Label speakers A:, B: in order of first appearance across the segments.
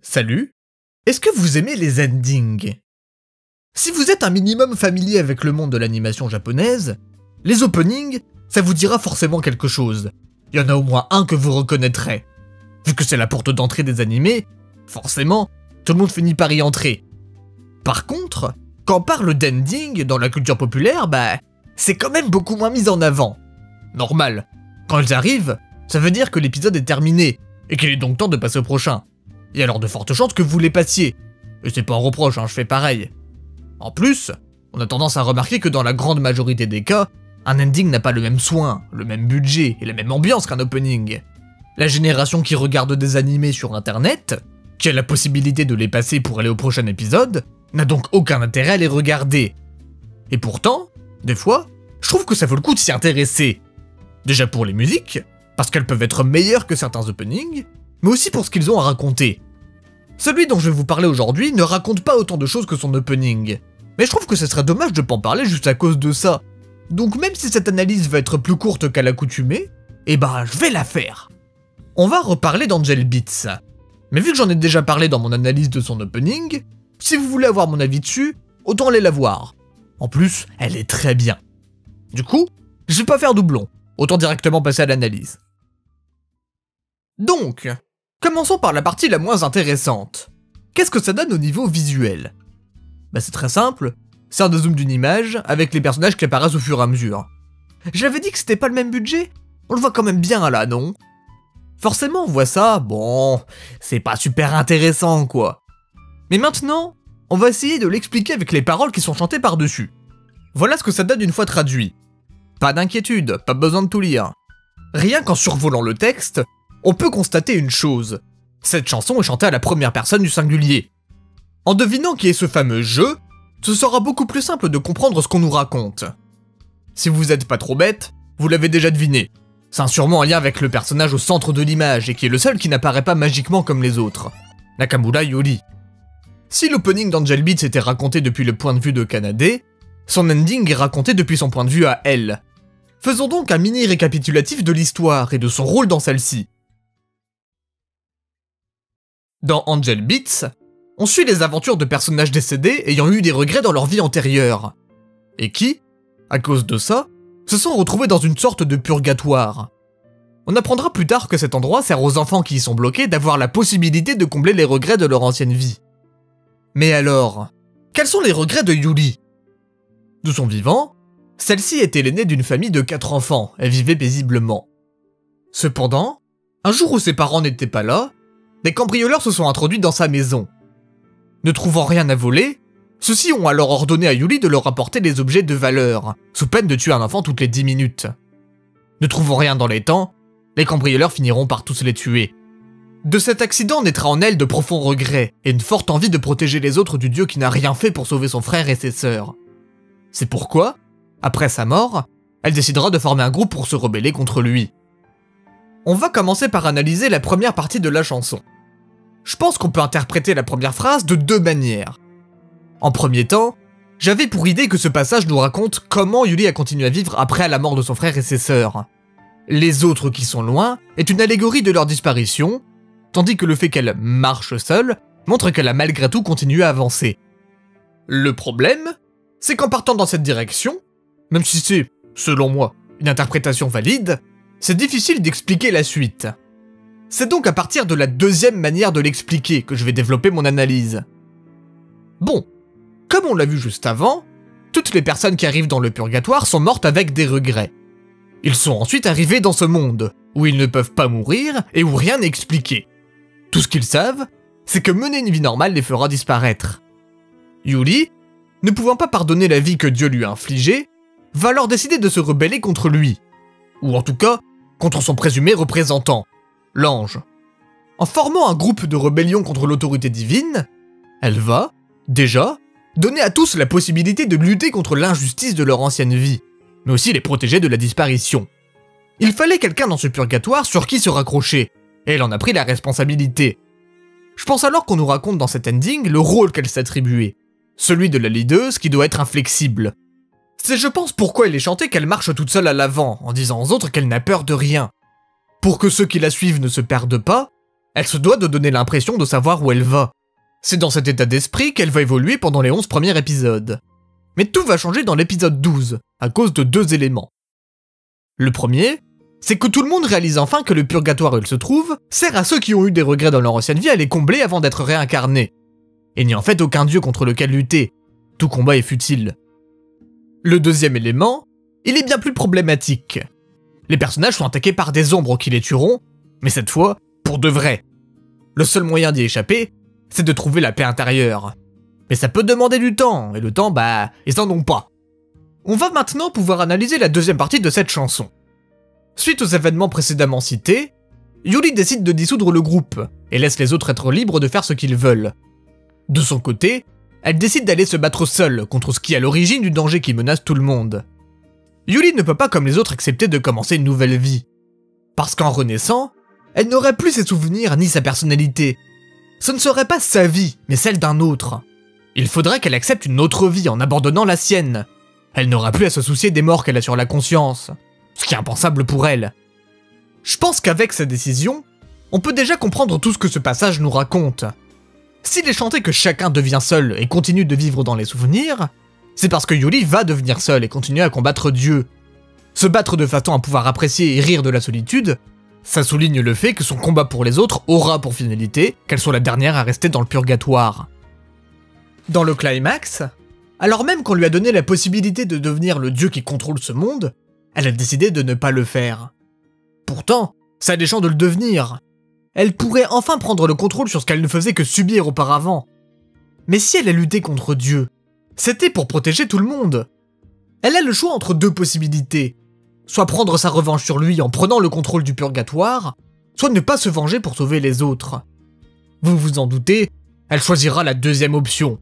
A: Salut. Est-ce que vous aimez les endings? Si vous êtes un minimum familier avec le monde de l'animation japonaise, les openings, ça vous dira forcément quelque chose. Il y en a au moins un que vous reconnaîtrez. Vu que c'est la porte d'entrée des animés, forcément, tout le monde finit par y entrer. Par contre, quand on parle d'ending dans la culture populaire, c'est quand même beaucoup moins mis en avant. Normal. Quand ils arrivent, ça veut dire que l'épisode est terminé, et qu'il est donc temps de passer au prochain. Il y a alors de fortes chances que vous les passiez. Et c'est pas un reproche, je fais pareil. En plus, on a tendance à remarquer que dans la grande majorité des cas, un ending n'a pas le même soin, le même budget et la même ambiance qu'un opening. La génération qui regarde des animés sur internet, qui a la possibilité de les passer pour aller au prochain épisode, n'a donc aucun intérêt à les regarder. Et pourtant, des fois, je trouve que ça vaut le coup de s'y intéresser. Déjà pour les musiques, parce qu'elles peuvent être meilleures que certains openings, mais aussi pour ce qu'ils ont à raconter. Celui dont je vais vous parler aujourd'hui ne raconte pas autant de choses que son opening, mais je trouve que ce serait dommage de pas en parler juste à cause de ça. Donc même si cette analyse va être plus courte qu'à l'accoutumée, je vais la faire. On va reparler d'Angel Beats, mais vu que j'en ai déjà parlé dans mon analyse de son opening, si vous voulez avoir mon avis dessus, autant aller la voir. En plus, elle est très bien. Du coup, je vais pas faire doublon, autant directement passer à l'analyse. Donc, commençons par la partie la moins intéressante. Qu'est-ce que ça donne au niveau visuel? C'est très simple, c'est un dézoom d'une image avec les personnages qui apparaissent au fur et à mesure. J'avais dit que c'était pas le même budget? On le voit quand même bien là, non? Forcément on voit ça, bon, c'est pas super intéressant quoi. Mais maintenant, on va essayer de l'expliquer avec les paroles qui sont chantées par-dessus. Voilà ce que ça donne une fois traduit. Pas d'inquiétude, pas besoin de tout lire. Rien qu'en survolant le texte, on peut constater une chose. Cette chanson est chantée à la première personne du singulier. En devinant qui est ce fameux « je », ce sera beaucoup plus simple de comprendre ce qu'on nous raconte. Si vous êtes pas trop bête, vous l'avez déjà deviné. C'est sûrement un lien avec le personnage au centre de l'image et qui est le seul qui n'apparaît pas magiquement comme les autres. Nakamura Yori. Si l'opening d'Angel Beats était raconté depuis le point de vue de Kanade, son ending est raconté depuis son point de vue à elle. Faisons donc un mini récapitulatif de l'histoire et de son rôle dans celle-ci. Dans Angel Beats, on suit les aventures de personnages décédés ayant eu des regrets dans leur vie antérieure, et qui, à cause de ça, se sont retrouvés dans une sorte de purgatoire. On apprendra plus tard que cet endroit sert aux enfants qui y sont bloqués d'avoir la possibilité de combler les regrets de leur ancienne vie. Mais alors, quels sont les regrets de Yuri? De son vivant, celle-ci était l'aînée d'une famille de 4 enfants, elle vivait paisiblement. Cependant, un jour où ses parents n'étaient pas là, des cambrioleurs se sont introduits dans sa maison. Ne trouvant rien à voler, ceux-ci ont alors ordonné à Yuri de leur apporter des objets de valeur, sous peine de tuer un enfant toutes les 10 minutes. Ne trouvant rien dans les temps, les cambrioleurs finiront par tous les tuer. De cet accident naîtra en elle de profonds regrets, et une forte envie de protéger les autres du dieu qui n'a rien fait pour sauver son frère et ses sœurs. C'est pourquoi, après sa mort, elle décidera de former un groupe pour se rebeller contre lui. On va commencer par analyser la première partie de la chanson. Je pense qu'on peut interpréter la première phrase de 2 manières. En premier temps, j'avais pour idée que ce passage nous raconte comment Yuri a continué à vivre après la mort de son frère et ses sœurs. Les autres qui sont loin est une allégorie de leur disparition, tandis que le fait qu'elle marche seule montre qu'elle a malgré tout continué à avancer. Le problème, c'est qu'en partant dans cette direction, même si c'est, selon moi, une interprétation valide, c'est difficile d'expliquer la suite. C'est donc à partir de la deuxième manière de l'expliquer que je vais développer mon analyse. Bon, comme on l'a vu juste avant, toutes les personnes qui arrivent dans le purgatoire sont mortes avec des regrets. Ils sont ensuite arrivés dans ce monde, où ils ne peuvent pas mourir et où rien n'est expliqué. Tout ce qu'ils savent, c'est que mener une vie normale les fera disparaître. Yuri, ne pouvant pas pardonner la vie que Dieu lui a infligée, va alors décider de se rebeller contre lui. Ou en tout cas, contre son présumé représentant, l'ange. En formant un groupe de rébellion contre l'autorité divine, elle va, déjà, donner à tous la possibilité de lutter contre l'injustice de leur ancienne vie, mais aussi les protéger de la disparition. Il fallait quelqu'un dans ce purgatoire sur qui se raccrocher, et elle en a pris la responsabilité. Je pense alors qu'on nous raconte dans cet ending le rôle qu'elle s'est attribué, celui de la leaduse qui doit être inflexible. C'est je pense pourquoi il est chanté qu'elle marche toute seule à l'avant, en disant aux autres qu'elle n'a peur de rien. Pour que ceux qui la suivent ne se perdent pas, Elle se doit de donner l'impression de savoir où elle va. C'est dans cet état d'esprit qu'elle va évoluer pendant les 11 premiers épisodes. Mais tout va changer dans l'épisode 12, à cause de 2 éléments. Le premier, c'est que tout le monde réalise enfin que le purgatoire où elle se trouve sert à ceux qui ont eu des regrets dans leur ancienne vie à les combler avant d'être réincarnés. Il n'y a en fait aucun dieu contre lequel lutter. Tout combat est futile. Le deuxième élément, il est bien plus problématique. Les personnages sont attaqués par des ombres qui les tueront, mais cette fois, pour de vrai. Le seul moyen d'y échapper, c'est de trouver la paix intérieure. Mais ça peut demander du temps, et le temps, ils en ont pas. On va maintenant pouvoir analyser la deuxième partie de cette chanson. Suite aux événements précédemment cités, Yuli décide de dissoudre le groupe, et laisse les autres être libres de faire ce qu'ils veulent. De son côté, elle décide d'aller se battre seule contre ce qui est à l'origine du danger qui menace tout le monde. Yuli ne peut pas comme les autres accepter de commencer une nouvelle vie. Parce qu'en renaissant, elle n'aurait plus ses souvenirs ni sa personnalité. Ce ne serait pas sa vie, mais celle d'un autre. Il faudrait qu'elle accepte une autre vie en abandonnant la sienne. Elle n'aura plus à se soucier des morts qu'elle a sur la conscience, ce qui est impensable pour elle. Je pense qu'avec sa décision, on peut déjà comprendre tout ce que ce passage nous raconte. S'il est chanté que chacun devient seul et continue de vivre dans les souvenirs, c'est parce que Yuli va devenir seule et continuer à combattre Dieu. Se battre de façon à pouvoir apprécier et rire de la solitude, ça souligne le fait que son combat pour les autres aura pour finalité qu'elle soit la dernière à rester dans le purgatoire. Dans le climax, alors même qu'on lui a donné la possibilité de devenir le dieu qui contrôle ce monde, elle a décidé de ne pas le faire. Pourtant, ça a des chances de le devenir. Elle pourrait enfin prendre le contrôle sur ce qu'elle ne faisait que subir auparavant. Mais si elle a lutté contre Dieu, c'était pour protéger tout le monde. Elle a le choix entre 2 possibilités. Soit prendre sa revanche sur lui en prenant le contrôle du purgatoire, soit ne pas se venger pour sauver les autres. Vous vous en doutez, elle choisira la deuxième option.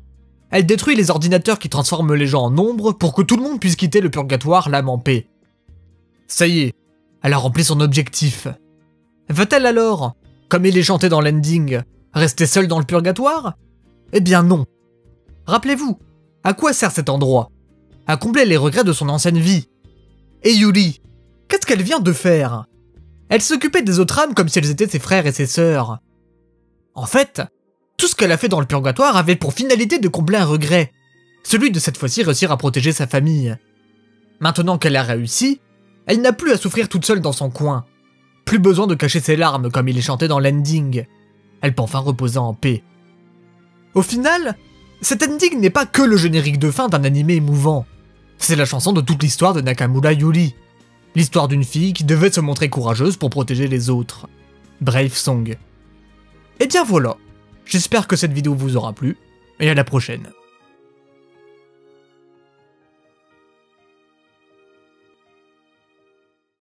A: Elle détruit les ordinateurs qui transforment les gens en ombres pour que tout le monde puisse quitter le purgatoire l'âme en paix. Ça y est, elle a rempli son objectif. Va-t-elle alors, comme il est chanté dans l'ending, rester seule dans le purgatoire? Eh bien non. Rappelez-vous, à quoi sert cet endroit? À combler les regrets de son ancienne vie. Et Yuli, qu'est-ce qu'elle vient de faire? Elle s'occupait des autres âmes comme si elles étaient ses frères et ses sœurs. En fait, tout ce qu'elle a fait dans le purgatoire avait pour finalité de combler un regret, celui de cette fois-ci réussir à protéger sa famille. Maintenant qu'elle a réussi, elle n'a plus à souffrir toute seule dans son coin. Plus besoin de cacher ses larmes comme il est chanté dans l'ending. Elle peut enfin reposer en paix. Au final, cet ending n'est pas que le générique de fin d'un animé émouvant. C'est la chanson de toute l'histoire de Nakamura Yuli. L'histoire d'une fille qui devait se montrer courageuse pour protéger les autres. Brave Song. Et bien voilà. J'espère que cette vidéo vous aura plu, et à la prochaine.